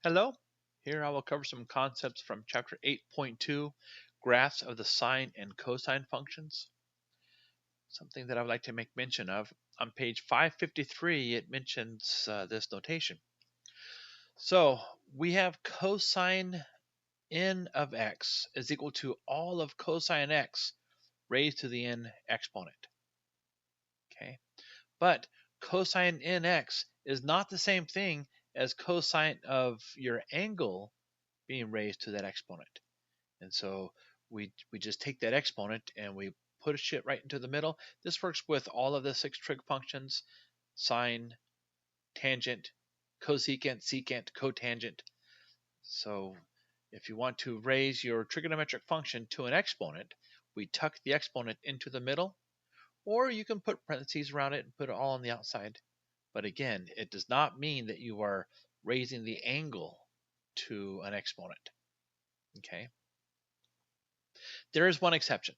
Hello, here I will cover some concepts from chapter 8.2, graphs of the sine and cosine functions. Something that I would like to make mention of. On page 553, it mentions this notation. So we have cosine n of x is equal to all of cosine x raised to the n exponent. Okay, but cosine nx is not the same thing as cosine of your angle being raised to that exponent. And so we just take that exponent and we push it right into the middle. This works with all of the 6 trig functions: sine, tangent, cosecant, secant, cotangent. So if you want to raise your trigonometric function to an exponent, we tuck the exponent into the middle, or you can put parentheses around it and put it all on the outside. But again, it does not mean that you are raising the angle to an exponent. Okay. There is one exception.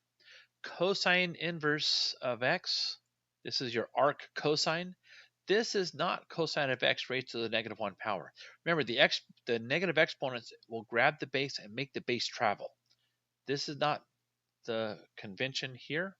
Cosine inverse of x, this is your arc cosine. This is not cosine of x raised to the negative 1 power. Remember, the negative exponents will grab the base and make the base travel. This is not the convention here.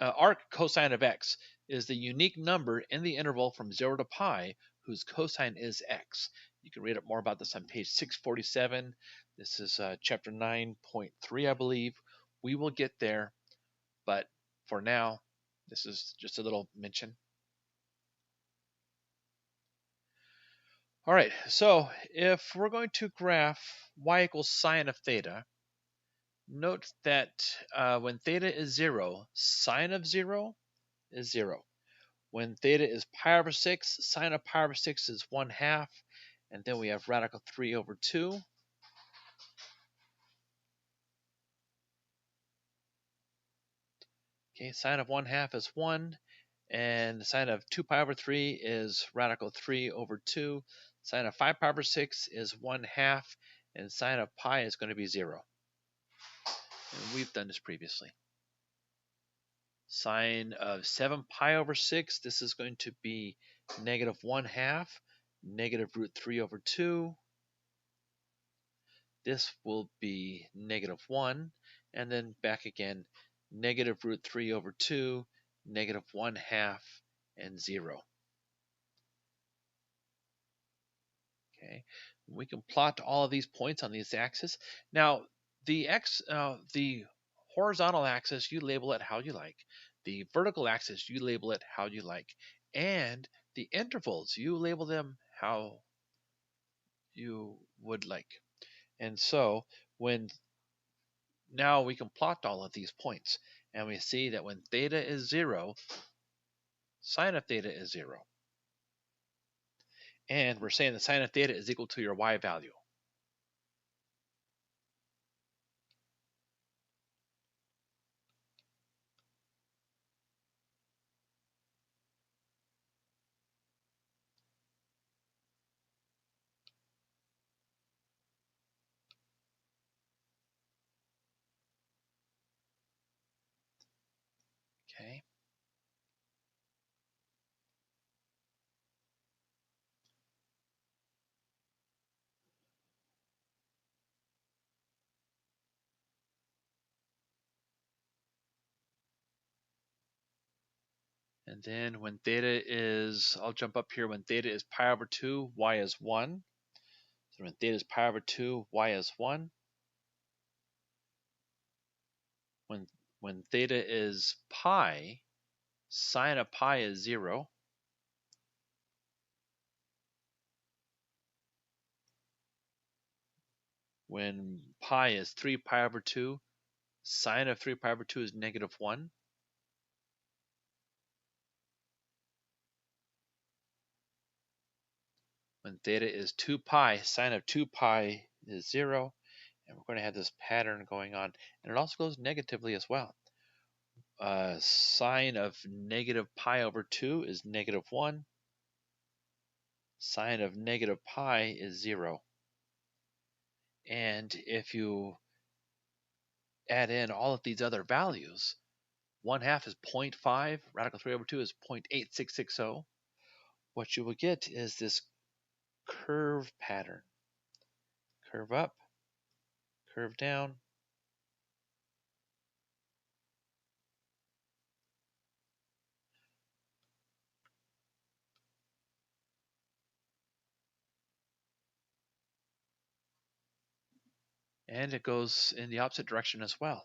Arc cosine of x is the unique number in the interval from 0 to pi whose cosine is x. You can read up more about this on page 647. This is chapter 9.3, I believe. We will get there, but for now, this is just a little mention. All right, so if we're going to graph y equals sine of theta, note that when theta is 0, sine of 0 is 0. When theta is pi over 6, sine of pi over 6 is 1/2, and then we have radical 3 over 2. Okay, sine of 1/2 is 1, and the sine of 2 pi over 3 is radical 3 over 2. Sine of 5 pi over 6 is 1/2, and sine of pi is going to be 0. And we've done this previously. Sine of 7 pi over 6, this is going to be negative 1/2, negative root 3 over 2. This will be negative 1, and then back again, negative root 3 over 2, negative 1/2, and 0. Okay, we can plot all of these points on these axes. Now, the horizontal axis, you label it how you like. The vertical axis, you label it how you like. And the intervals, you label them how you would like. And so when now we can plot all of these points, and we see that when theta is 0, sine of theta is 0. And we're saying that sine of theta is equal to your y value. Okay. And then when theta is, I'll jump up here, when theta is pi over 2, y is 1. So when theta is pi over 2, y is 1. When theta is pi, sine of pi is 0. When pi is 3 pi over 2, sine of 3 pi over 2 is negative 1. When theta is 2 pi, sine of 2 pi is 0. And we're going to have this pattern going on. And it also goes negatively as well. Sine of negative pi over 2 is negative 1. Sine of negative pi is 0. And if you add in all of these other values, 1/2 is 0.5, radical 3 over 2 is 0.8660. what you will get is this curve pattern. Curve up, curve down. And it goes in the opposite direction as well.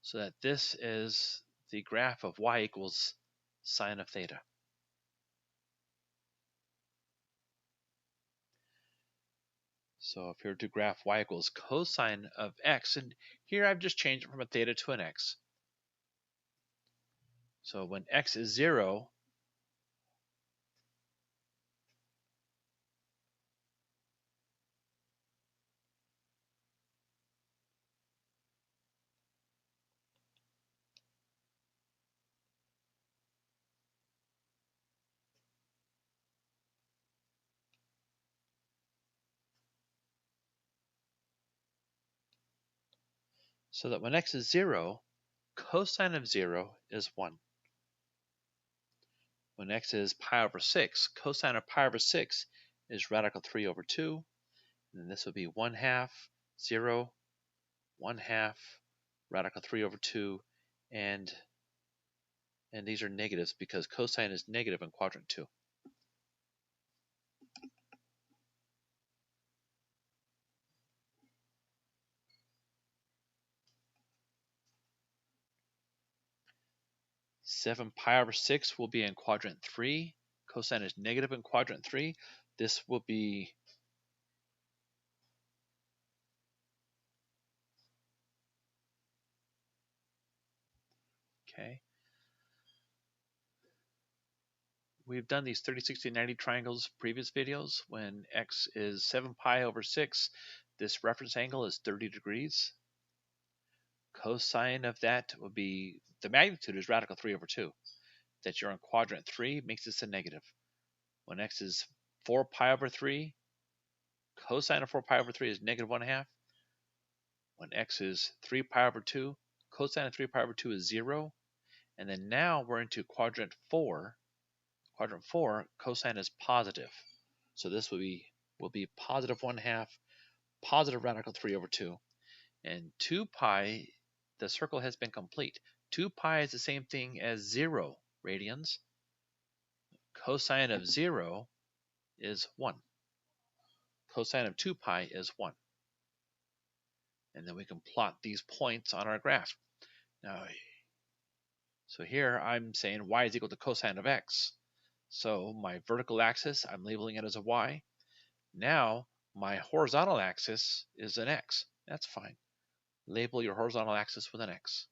So that this is the graph of y equals sine of theta. So if we were to graph y equals cosine of x, and here I've just changed it from a theta to an x. So when x is 0, so that when x is 0, cosine of 0 is 1. When x is pi over 6, cosine of pi over 6 is radical 3 over 2. And then this would be 1 half, 0, 1 half, radical 3 over 2. And these are negatives because cosine is negative in quadrant 2. Seven pi over 6 will be in quadrant 3. Cosine is negative in quadrant 3. This will be okay. We've done these 30, 60, 90 triangles previous videos. When x is 7 pi over 6, this reference angle is 30 degrees. Cosine of that would be, the magnitude is radical 3 over 2. That you're in quadrant 3 makes this a negative. When x is 4 pi over 3, cosine of 4 pi over 3 is negative 1 half. When x is 3 pi over 2, cosine of 3 pi over 2 is 0. And then now we're into quadrant 4. Quadrant 4, cosine is positive. So this will be positive 1 half, positive radical 3 over 2. And 2 pi, the circle has been complete. 2 pi is the same thing as 0 radians. Cosine of 0 is 1. Cosine of 2 pi is 1. And then we can plot these points on our graph. Now, so here I'm saying y is equal to cosine of x. So my vertical axis, I'm labeling it as a y. Now my horizontal axis is an x. That's fine. Label your horizontal axis with an x.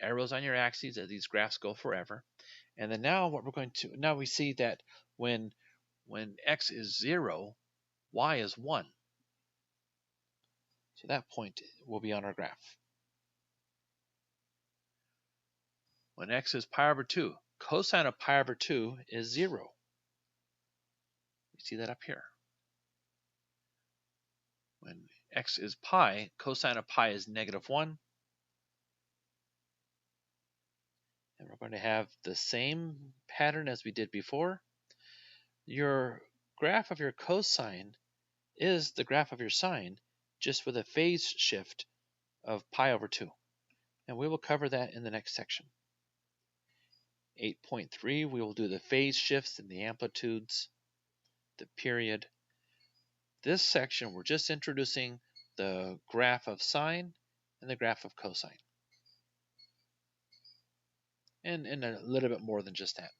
Arrows on your axes as these graphs go forever. And then now what we're going to, now we see that when x is 0, y is 1. So that point will be on our graph. When x is pi over 2, cosine of pi over 2 is 0. You see that up here. When x is pi, cosine of pi is negative 1. And we're going to have the same pattern as we did before. Your graph of your cosine is the graph of your sine, just with a phase shift of pi over 2. And we will cover that in the next section. 8.3, we will do the phase shifts and the amplitudes, the period. This section, we're just introducing the graph of sine and the graph of cosine. And a little bit more than just that.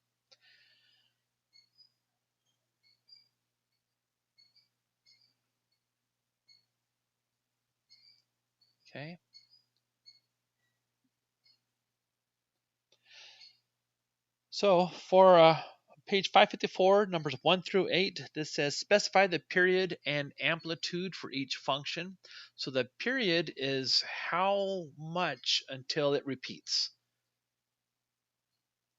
Okay. So for page 554, numbers 1 through 8, this says specify the period and amplitude for each function. So the period is how much until it repeats.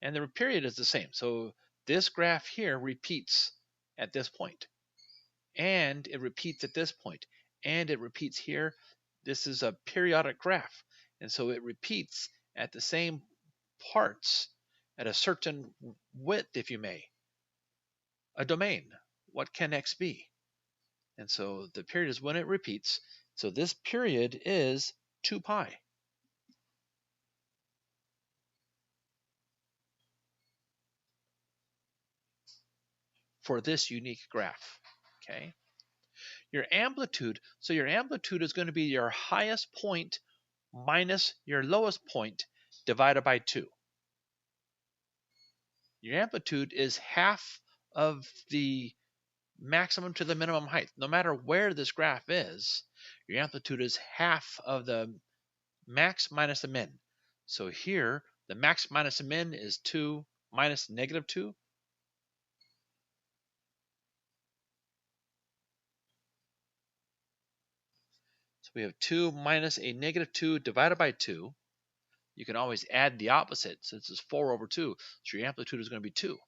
And the period is the same. So this graph here repeats at this point. And it repeats at this point. And it repeats here. This is a periodic graph. And so it repeats at the same parts at a certain width, if you may, a domain. What can x be? And so the period is when it repeats. So this period is 2 pi. For this unique graph. Okay. Your amplitude, so your amplitude is going to be your highest point minus your lowest point divided by 2. Your amplitude is half of the maximum to the minimum height. No matter where this graph is, your amplitude is half of the max minus the min. So here, the max minus the min is 2 minus negative 2. So we have 2 minus a negative 2 divided by 2. You can always add the opposite since it's 4 over 2. So your amplitude is going to be 2.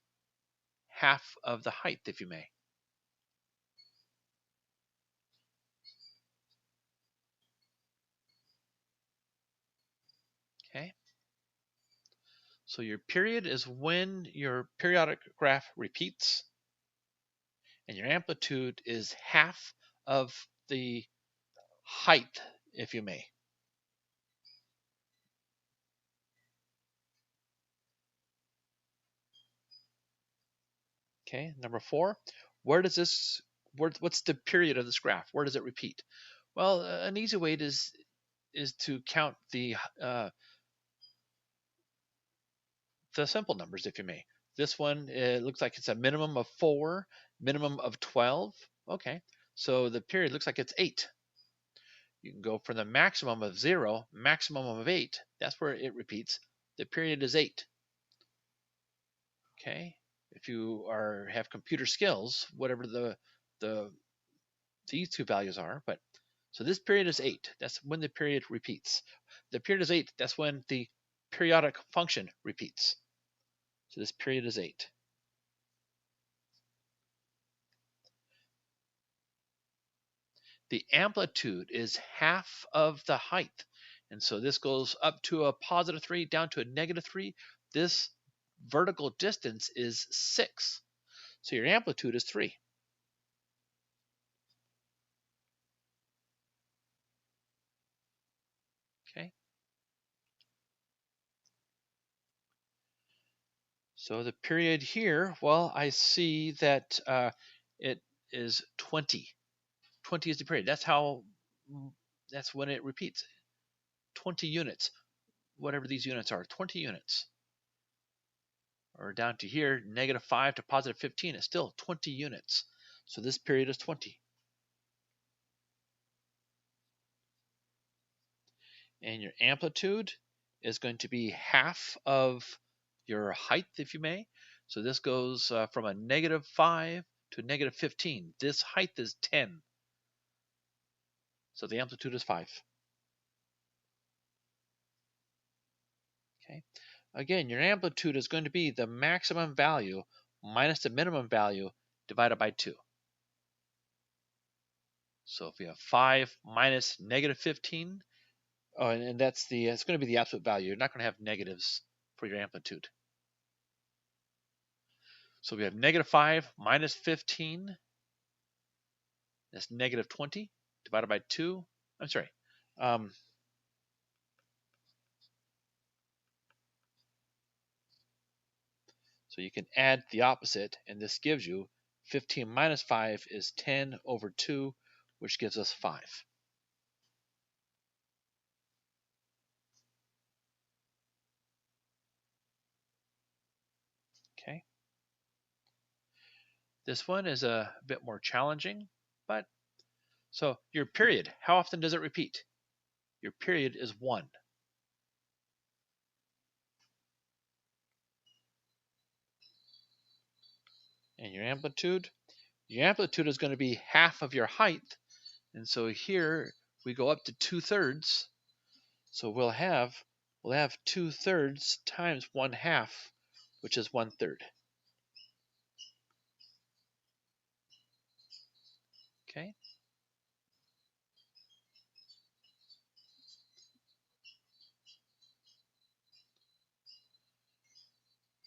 Half of the height, if you may. Okay. So your period is when your periodic graph repeats, and your amplitude is half of the height, if you may. Okay, number 4, what's the period of this graph? Where does it repeat? Well, an easy way is to count the simple numbers, if you may. This one, it looks like it's a minimum of 4, minimum of 12. Okay, so the period looks like it's 8. You can go from the maximum of 0, maximum of 8. That's where it repeats. The period is 8. Okay, if you have computer skills, whatever these two values are, but so this period is 8. That's when the period repeats. The period is 8. That's when the periodic function repeats. So this period is 8. The amplitude is half of the height. And so this goes up to a positive 3, down to a negative 3. This vertical distance is 6. So your amplitude is 3. Okay. So the period here, well, I see that it is 20. 20 is the period. That's when it repeats. 20 units, whatever these units are, 20 units. Or down to here, negative 5 to positive 15 is still 20 units. So this period is 20. And your amplitude is going to be half of your height, if you may. So this goes from a negative 5 to a negative 15. This height is 10. So the amplitude is 5. Okay. Again, your amplitude is going to be the maximum value minus the minimum value divided by 2. So if we have 5 minus negative 15, and it's going to be the absolute value. You're not going to have negatives for your amplitude. So we have negative 5 minus 15. That's negative 20 divided by 2. I'm sorry. So you can add the opposite, and this gives you 15 minus 5 is 10 over 2, which gives us 5. Okay. This one is a bit more challenging, but so your period, how often does it repeat? Your period is 1. And your amplitude is going to be half of your height. And so here we go up to 2/3. So we'll have 2/3 times 1/2, which is 1/3. Okay.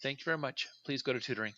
Thank you very much. Please go to tutoring.